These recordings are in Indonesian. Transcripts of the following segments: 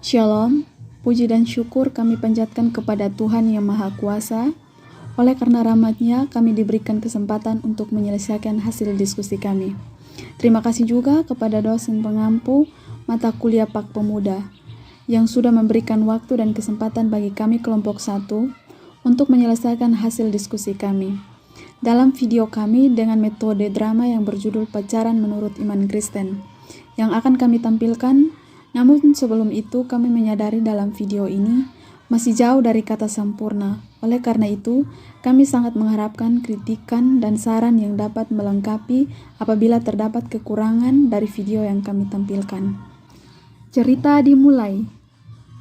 Shalom, puji dan syukur kami panjatkan kepada Tuhan Yang Maha Kuasa. Oleh karena rahmat-Nya, kami diberikan kesempatan untuk menyelesaikan hasil diskusi kami. Terima kasih juga kepada dosen pengampu mata kuliah Pak Pemuda yang sudah memberikan waktu dan kesempatan bagi kami kelompok 1 untuk menyelesaikan hasil diskusi kami. Dalam video kami dengan metode drama yang berjudul Pacaran Menurut Iman Kristen yang akan kami tampilkan. Namun sebelum itu kami menyadari dalam video ini masih jauh dari kata sempurna. Oleh karena itu, kami sangat mengharapkan kritikan dan saran yang dapat melengkapi apabila terdapat kekurangan dari video yang kami tampilkan. Cerita dimulai.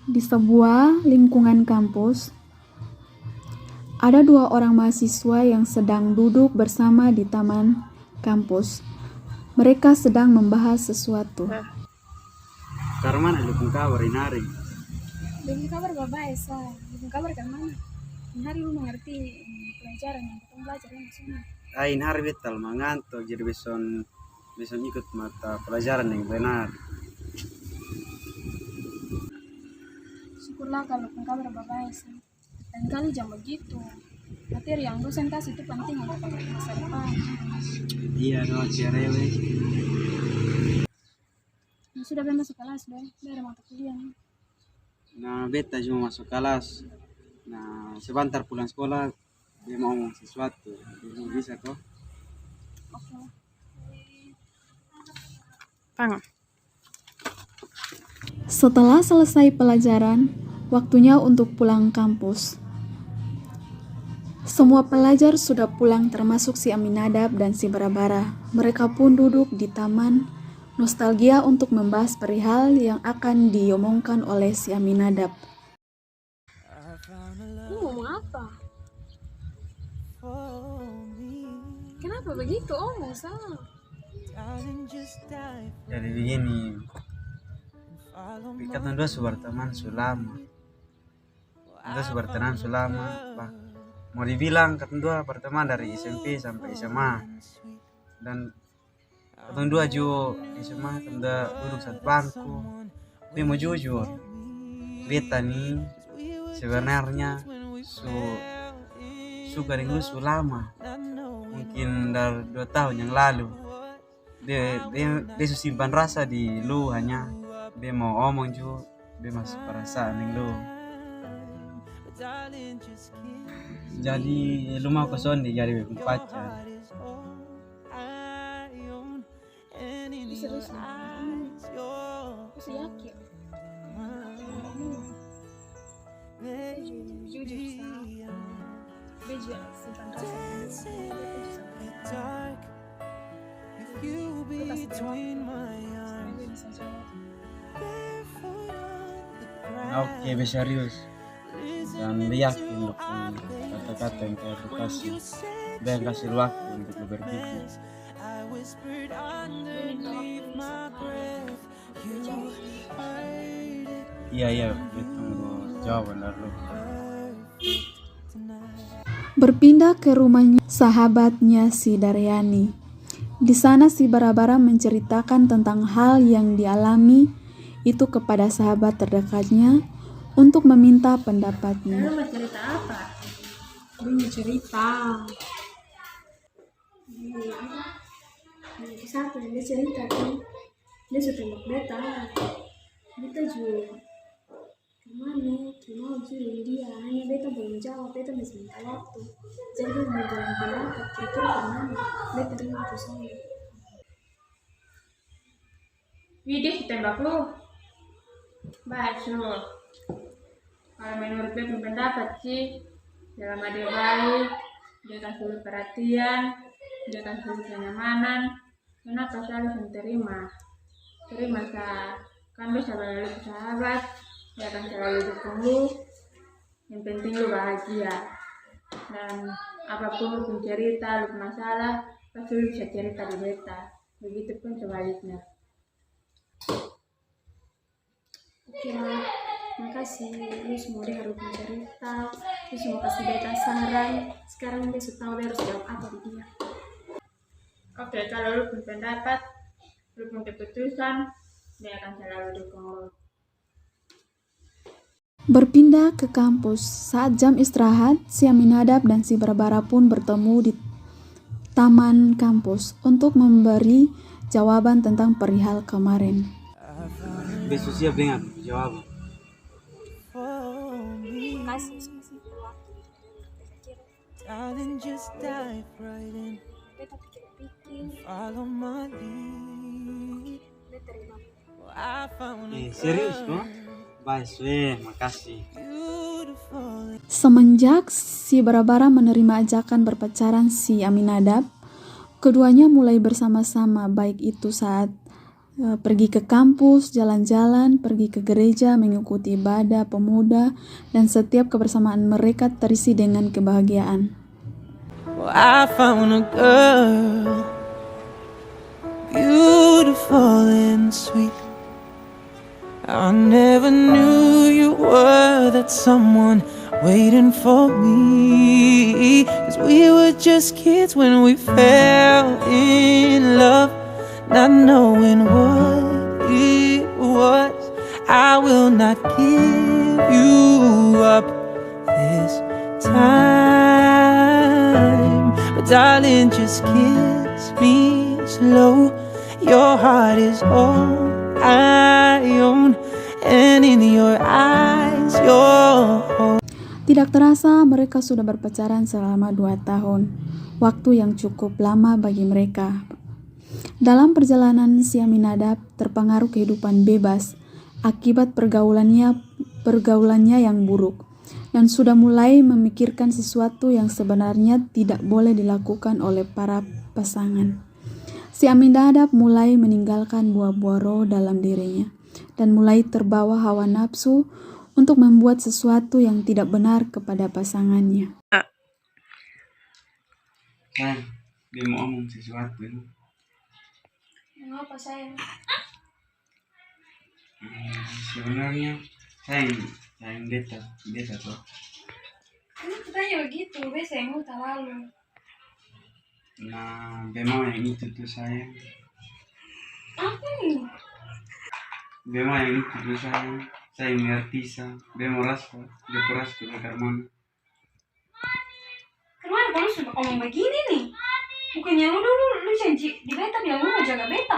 Di sebuah lingkungan kampus, ada 2 orang mahasiswa yang sedang duduk bersama di taman kampus. Mereka sedang membahas sesuatu. Karena lupung kabar inari. Lupung kabar bapak esa. Lupung kabar kan mana? Hari lu mengerti pelajaran yang kita belajar yang sana. Ain hari betal mengantuk jadi beson ikut mata pelajaran yang benar. Syukurlah kalau lupung kabar bapak esa. Dan kali jam begitu. Materi yang dosen kasih itu penting untuk masa depan. Iya no cerewe. Sudah masuk kelas deh, ada mata kuliah. Nah beta cuma masuk kelas. Nah sebentar pulang sekolah dia mau ngomong sesuatu. Dia bisa kok. Oke. Setelah selesai pelajaran, waktunya untuk pulang kampus. Semua pelajar sudah pulang termasuk si Aminadab dan si Barabara. Mereka pun duduk di taman. Nostalgia untuk membahas perihal yang akan diomongkan oleh si Aminadab. Lu ngomong apa? Kenapa begitu omong salah? Jadi begini. Kita dua berteman selama. Kita berteman selama. Mau dibilang kita dua berteman dari SMP sampai SMA. Dan katong dua juga SMA kita duduk satu bangku. Tapi mau jujur, beta nih sebenarnya suka dengan lu lama. Mungkin dari 2 tahun yang lalu. Dia simpan rasa di lu hanya dia mau omong juga dia masuk perasaan dengan lu. Jadi lu mau kesondi jadi pacar. Serius aku yakin. Jujur sama. Beja simpan rasa. Oke, serius. Dan dia yakin lu kata-kata yang kayak aku kasih. Dia kasih waktu untuk lu berpikir. Iya, kita mau jawaban dari lu. Berpindah ke rumahnya sahabatnya si Daryani. Di sana si Barabara menceritakan tentang hal yang dialami itu kepada sahabat terdekatnya untuk meminta pendapatnya. Lu mau cerita apa? Lu mau cerita. Satu dia cerita tuh dia sudah tembak beta juga kemana mau juga dia hanya beta belum jawab, beta masih minta waktu jadi dia mau jalan pendapat kira-kira kemana beta dengar tuh saya dia ditembak lu baik semua. Kalau menurut beta pendapat sih dalam ada baik dia kasih perhatian, dia kasih kenyamanan. Kenapa saya harus menerima kan bisa selalu sahabat, dia akan selalu dukung lu. Yang penting lu bahagia dan apapun lu cerita, lu masalah pasti lu bisa cerita di beta. Begitupun sebaliknya. Oke, makasih lu semua dia harus cerita, lu semua kasih beta saran. Sekarang dia sudah tahu dia harus jawab apa di dia. Oke, kalau lu punya pendapat, lu punya keputusan, dia akan selalu dukung lu. Berpindah ke kampus. Saat jam istirahat, si Aminadab dan si Barbara pun bertemu di taman kampus untuk memberi jawaban tentang perihal kemarin. Besok siap dengan jawaban. Darling, just dive right in. Follow my lead. I found a Serius kok? Baik, makasih. beautiful. Semenjak si Barbara menerima ajakan berpacaran si Aminadab, keduanya mulai bersama-sama, baik itu saat pergi ke kampus, jalan-jalan, pergi ke gereja, mengikuti ibadah pemuda, dan setiap kebersamaan mereka terisi dengan kebahagiaan. Well, I found a girl, beautiful and sweet. I never knew you were that someone waiting for me. 'Cause we were just kids when we fell in love, not knowing what it was. I will not give you up this time, but darling, just kiss me slow. Your heart is all I own, and in your eyes, your home. Tidak terasa mereka sudah berpacaran selama 2 tahun, waktu yang cukup lama bagi mereka. Dalam perjalanan si Aminadab terpengaruh kehidupan bebas akibat pergaulannya yang buruk, dan sudah mulai memikirkan sesuatu yang sebenarnya tidak boleh dilakukan oleh para pasangan. Si Aminadab mulai meninggalkan buah-buah roh dalam dirinya dan mulai terbawa hawa nafsu untuk membuat sesuatu yang tidak benar kepada pasangannya. Sayang, dia mau ngomong sesuatu ini. Apa sayang? Sebenarnya sayang beta tuh. Ini tanya begitu, biasa yang tak lalu. Nah, bema yang itu tuh sayang. Apa nih? Bema yang itu tuh sayang. Saya mengerti sa. Bema rasa, dekoras ke mana. Kenapa kamu sudah ngomong begini nih? Bukannya lu janji di beta bilang lu mau jaga beta.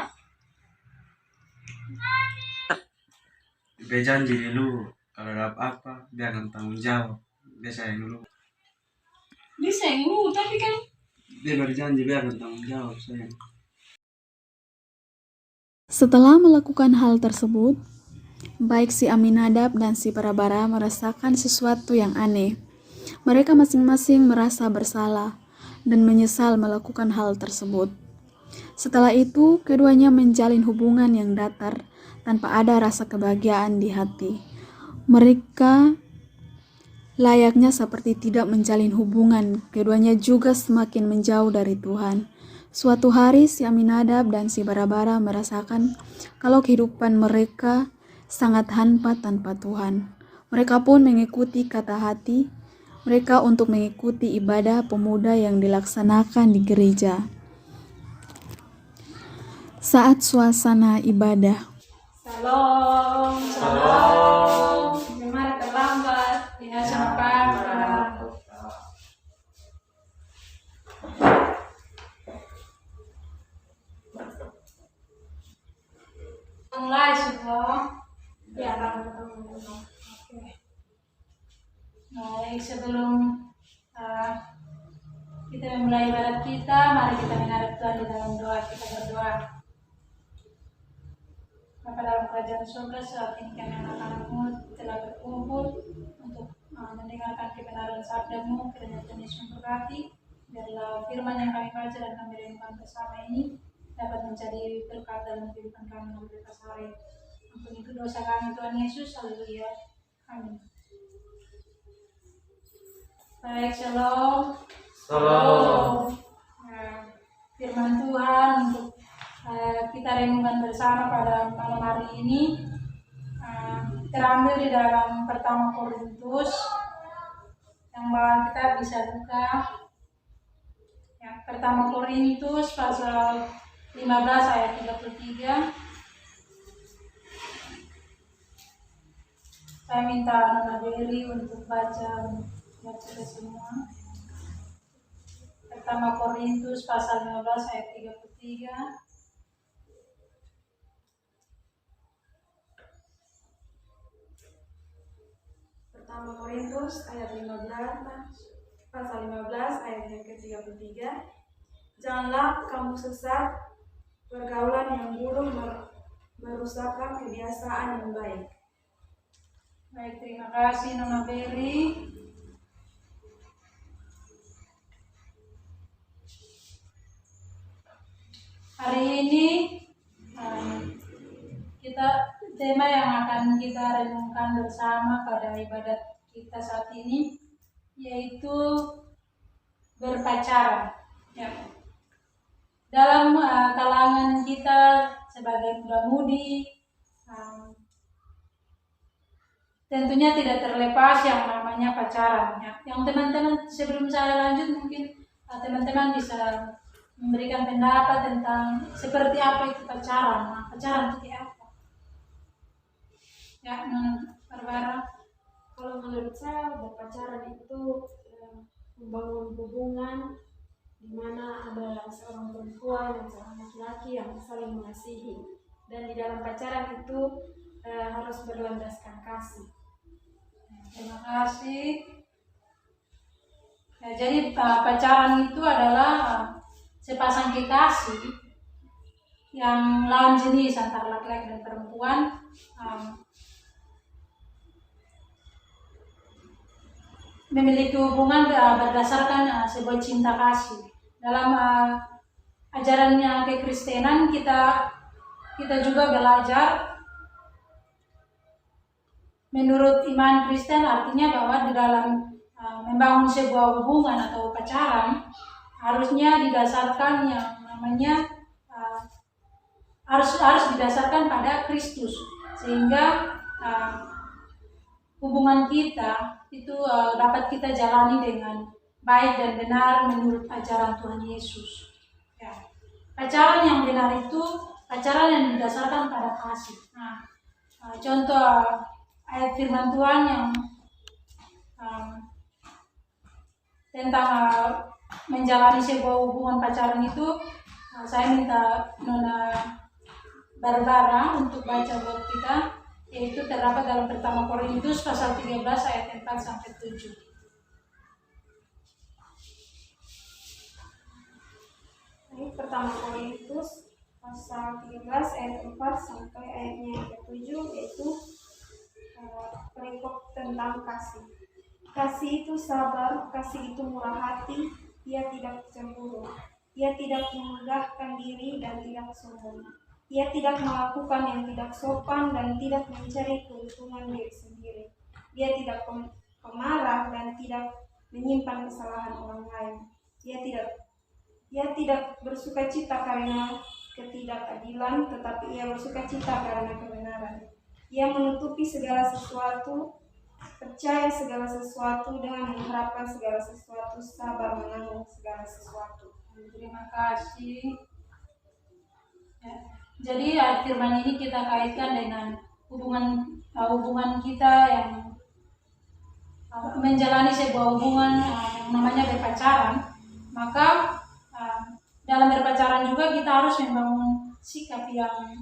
Dia janji lu kalau ada apa-apa dia akan tanggung jawab. Dia sayang lu. Dia sayang lu, tapi kan Dia berjanji dia akan tanggung jawab sayang. Setelah melakukan hal tersebut, baik si Aminadab dan si Barbara merasakan sesuatu yang aneh. Mereka masing-masing merasa bersalah dan menyesal melakukan hal tersebut. Setelah itu, keduanya menjalin hubungan yang datar tanpa ada rasa kebahagiaan di hati. Mereka layaknya seperti tidak menjalin hubungan, keduanya juga semakin menjauh dari Tuhan. Suatu hari si Aminadab dan si Barbara merasakan kalau kehidupan mereka sangat hampa tanpa Tuhan. Mereka pun mengikuti kata hati mereka untuk mengikuti ibadah pemuda yang dilaksanakan di gereja. Saat suasana ibadah, Salam. Gimana terlambat? Ya sama Pak. Mulai semua. Ya, oke. Baik, sebelum kita memulai ibadat kita, mari kita menghadap Tuhan di dalam doa. Kita berdoa. Bapa dalam kerajaan surga, saat ini kami anak-anakmu telah berkumpul untuk mendengarkan kebenaran sabda-Mu. Kiranya Tuhan Yesus memberkati, biarlah firman yang kami baca dan kami renungkan bersama ini dapat menjadi berkat dalam kehidupan kami melalui hari. Ampuni itu dosa kami Tuhan Yesus, haleluya, amin. Baik, shalom. Nah, firman Tuhan untuk kita renungkan bersama pada malam hari ini terambil di dalam Pertama Korintus yang bawaan kita bisa buka ya, Pertama Korintus pasal 15 ayat 33. Saya minta Nona Dery untuk baca ke semua. Pertama Korintus pasal 15 ayat 33. Pertama Korintus ayat 15, pasal 15 ayat yang ke-33. Janganlah kamu sesat, pergaulan yang buruk merusakkan kebiasaan yang baik. Baik, terima kasih Nona Beri. Hari ini tema yang akan kita renungkan bersama pada ibadat kita saat ini yaitu berpacaran. Ya. Dalam kalangan kita sebagai muda-mudi, tentunya tidak terlepas yang namanya pacaran. Ya. Yang teman-teman, sebelum saya lanjut, mungkin teman-teman bisa memberikan pendapat tentang seperti apa itu pacaran. Nah, pacaran itu apa? Ya, Barbara. Kalau menurut saya berpacaran itu membangun hubungan di mana ada seorang perempuan dan seorang laki-laki yang saling mengasihi, dan di dalam pacaran itu harus berlandaskan kasih. Terima kasih. Ya, jadi pacaran itu adalah sepasang kekasih yang lawan jenis antara laki-laki dan perempuan memiliki hubungan berdasarkan sebuah cinta kasih. Dalam ajarannya kekristenan kita juga belajar menurut iman Kristen, artinya bahwa di dalam membangun sebuah hubungan atau pacaran harusnya didasarkan yang namanya harus didasarkan pada Kristus, sehingga hubungan kita itu dapat kita jalani dengan baik dan benar menurut ajaran Tuhan Yesus. Ya. Pacaran yang benar itu pacaran yang didasarkan pada kasih. Contoh ayat firman Tuhan yang tentang menjalani sebuah hubungan pacaran itu, saya minta Nona Barbara untuk baca buat kita, yaitu terdapat dalam pertama Korintus pasal 13 ayat 4-7. Ini pertama Korintus pasal 13 ayat 4 sampai ayatnya yang ke-7, yaitu perikop tentang kasih. Kasih itu sabar, kasih itu murah hati, ia tidak cemburu, ia tidak memegahkan diri dan tidak sombong. Ia tidak melakukan yang tidak sopan dan tidak mencari keuntungan diri sendiri. Dia tidak pemarah dan tidak menyimpan kesalahan orang lain. Ia tidak bersukacita karena ketidakadilan, tetapi ia bersukacita karena kebenaran. Ia menutupi segala sesuatu, percaya segala sesuatu, dengan mengharapkan segala sesuatu, sabar menanggung segala sesuatu. Terima kasih. Ya. Jadi ayat firman ini kita kaitkan dengan hubungan kita yang menjalani sebuah hubungan yang namanya berpacaran. Maka dalam berpacaran juga kita harus membangun sikap yang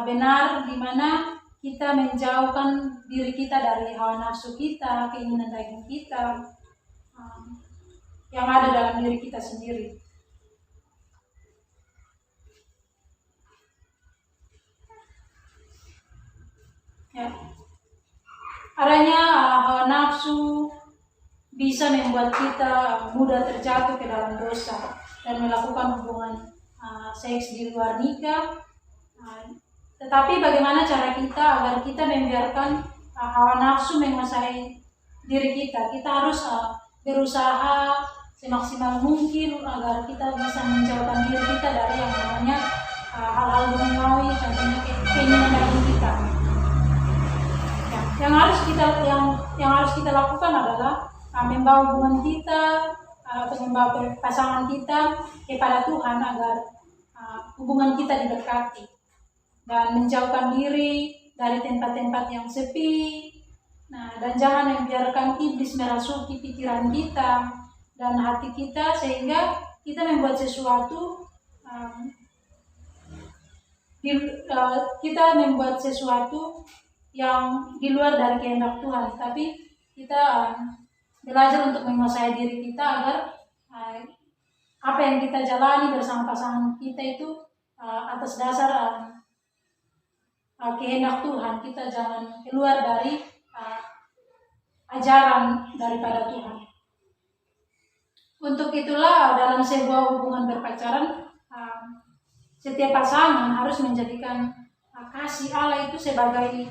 benar, di mana kita menjauhkan diri kita dari hawa nafsu kita, keinginan daging kita yang ada dalam diri kita sendiri. Ya. Adanya hawa nafsu bisa membuat kita mudah terjatuh ke dalam dosa dan melakukan hubungan seks di luar nikah. Tetapi bagaimana cara kita agar kita membiarkan hawa nafsu menguasai diri kita? Kita harus berusaha semaksimal mungkin agar kita bisa menjauhkan diri kita dari yang namanya hal-hal duniawi, contohnya keinginan daging kita. Yang harus kita lakukan adalah membawa hubungan kita atau membawa pasangan kita kepada Tuhan agar hubungan kita didekati dan menjauhkan diri dari tempat-tempat yang sepi, Nah, dan jangan membiarkan iblis merasuki pikiran kita dan hati kita sehingga kita membuat sesuatu kita membuat sesuatu yang di luar dari kehendak Tuhan, tapi kita belajar untuk menguasai diri kita agar apa yang kita jalani bersama pasangan kita itu atas dasar kehendak Tuhan. Kita jangan keluar dari ajaran daripada Tuhan. Untuk itulah dalam sebuah hubungan berpacaran, setiap pasangan harus menjadikan kasih Allah itu sebagai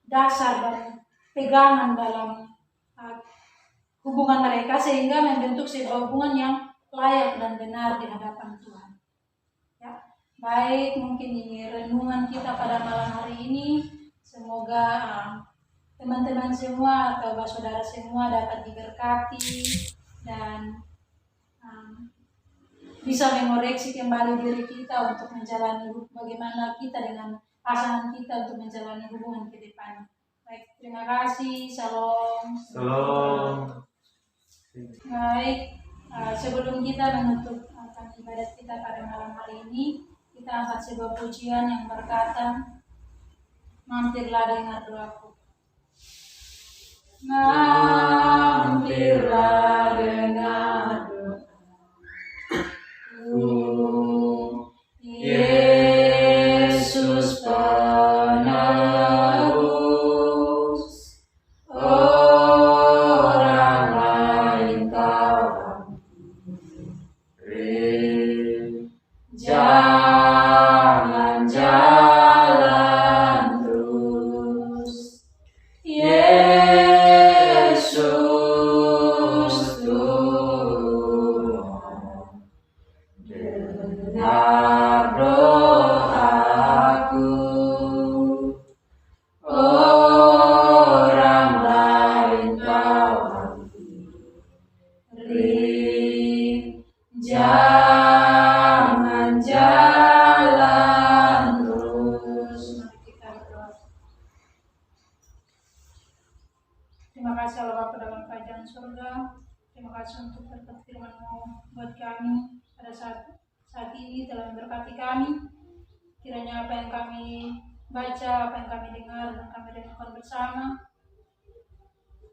dasar dan pegangan dalam hubungan mereka, sehingga membentuk sebuah hubungan yang layak dan benar di hadapan Tuhan. Ya, baik, mungkin ini renungan kita pada malam hari ini. Semoga teman-teman semua atau saudara semua dapat diberkati dan bisa mengoreksi kembali diri kita untuk menjalani bagaimana kita dengan pasangan kita untuk menjalani hubungan ke depan. Baik, terima kasih. Shalom. Shalom. Baik, sebelum kita menutup ibadat kita pada malam hari ini, kita angkat sebuah pujian yang berkata, mampirlah dengar doaku. Mampirlah dengar doaku, Yesus penebus, orang lain kau beri, jangan jalan terus, Yesus Tuhan, dengar doaku, orang lain kau beri, jangan jalan terus. Mari kita berdoa. Terima kasih Allah Bapa dalam kerajaan surga. Terima kasih untuk berkat firman-Mu buat kami pada saat ini telah memberkati kami. Kiranya apa yang kami baca, apa yang kami dengar dan kami renungkan bersama,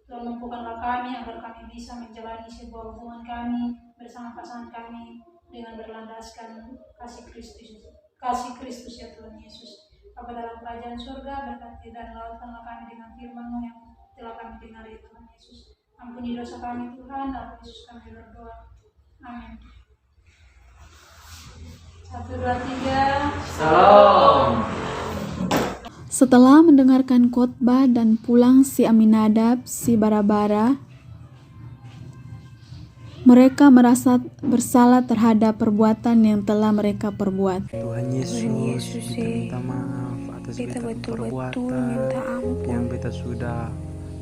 Tuhan mampukanlah kami agar kami bisa menjalani sebuah hubungan kami bersama pasangan kami dengan berlandaskan kasih Kristus ya Tuhan Yesus. Bapa dalam kerajaan surga, berkati dan lautkanlah kami dengan firman-Mu yang telah kami dengar ya Tuhan Yesus. Ampuni dosa kami Tuhan, dalam Yesus kami berdoa. Amin. 1, 2, 3. Salam. Setelah mendengarkan khotbah dan pulang si Aminadab, si Barabara, mereka merasa bersalah terhadap perbuatan yang telah mereka perbuat. Tuhan Yesus, kita minta maaf atas perbuatan yang kita sudah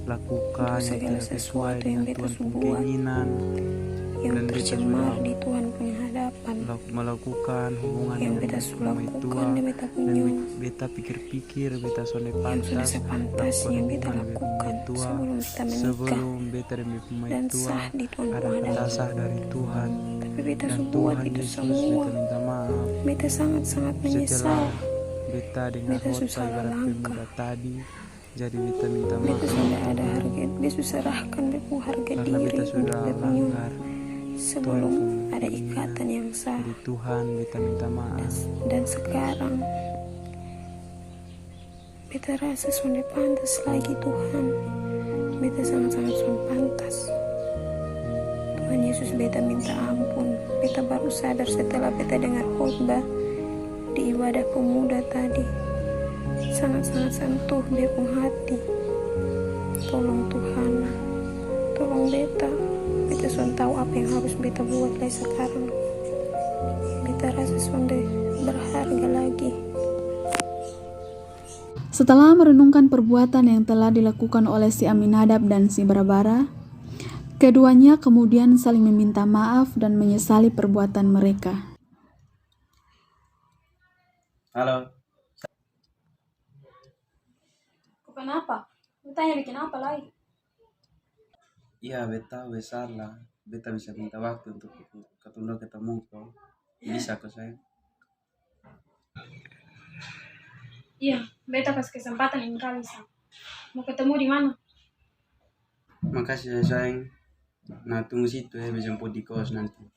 lakukan yang tidak sesuai dengan Tuhan punya keinginan, yang dan kita tercemar sudah di Tuhan punya hadapan, melakukan hubungan yang beta sama lakukan Tuhan, dan beta dan punya beta pikir-pikir beta sonde yang sudah pantas sepantasnya beta lakukan sebelum kita menikah sebelum beta demi pemain dan tua sah di Tuhan ada punya kata hadapan. sah dari Tuhan, Tapi beta dan buat Tuhan itu Yesus semua. beta minta maaf Beta sangat-sangat menyesal. setelah beta dengar Beta khotbah susah ibarat langkah. pemuda tadi. Jadi beta minta Beta maaf sudah ada harga, beta serahkan beta harga karena diri beta sudah beta punya langgar sebelum Tuhan ada punya ikatan yang sah. dari Tuhan. Beta minta maaf. Dan sekarang beta rasa sudah pantas lagi Tuhan. Beta sangat-sangat sudah pantas. Tuhan Yesus, beta minta ampun. Beta baru sadar setelah beta dengar khotbah di ibadah pemuda tadi. Sangat-sangat sentuh beta hati. Tolong Tuhan, tolong beta. Beta sudah tahu apa yang harus beta buat mulai sekarang. Beta rasa sudah berharga lagi. Setelah merenungkan perbuatan yang telah dilakukan oleh si Aminadab dan si Barabara, keduanya kemudian saling meminta maaf dan menyesali perbuatan mereka. Halo. Kenapa? Betanya bikin apa lagi? Iya, beta salah. Beta bisa minta waktu untuk ketemu ketemu kok. Bisa kok sayang. Iya, beta kasih kesempatan ini kali Sam. Mau ketemu di mana? Makasih ya sayang. Nah tunggu situ ya, jemput di kos nanti.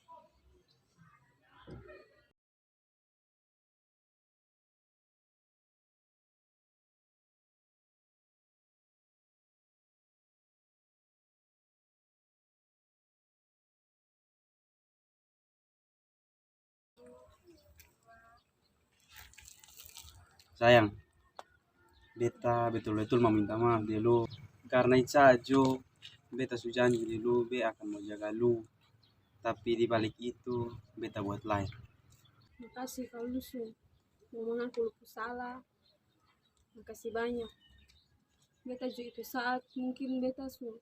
Sayang, beta betul-betul mau minta maaf dulu. Karena itu saja, beta sudah janji dulu, be akan mau jaga lu. Tapi di balik itu, beta buat lain. Makasih kalau lu su ngomong aku lupa salah. Makasih banyak. Beta juga itu saat mungkin beta su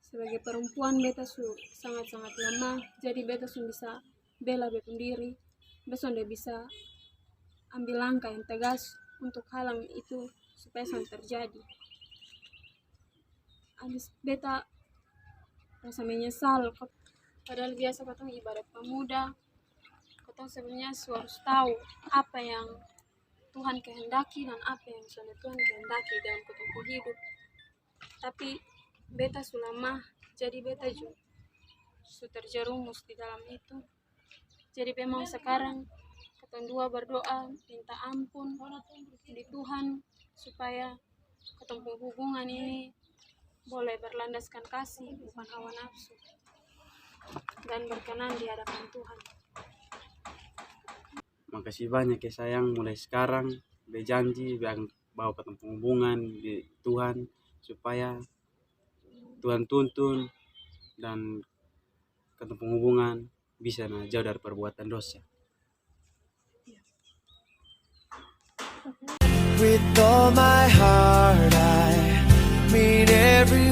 sebagai perempuan beta su sangat-sangat lemah. Jadi beta su bisa bela beta diri. Beta sudah bisa ambil langkah yang tegas untuk halang itu supaya sangat terjadi. Habis beta rasa menyesal. Padahal biasa katong ibadat pemuda. Katong sebenarnya harus tahu apa yang Tuhan kehendaki dan apa yang sudah Tuhan kehendaki dalam ketemu hidup. Tapi beta sulama, jadi beta juga terjerumus di dalam itu. Jadi memang sekarang ketong dua berdoa minta ampun di Tuhan supaya ketemu hubungan ini boleh berlandaskan kasih bukan hawa nafsu dan berkenan di hadapan Tuhan. Makasih banyak ya sayang, mulai sekarang be janji be akan bawa ketemu hubungan di Tuhan supaya Tuhan tuntun dan ketemu hubungan bisa jauh dari perbuatan dosa. With all my heart, I mean every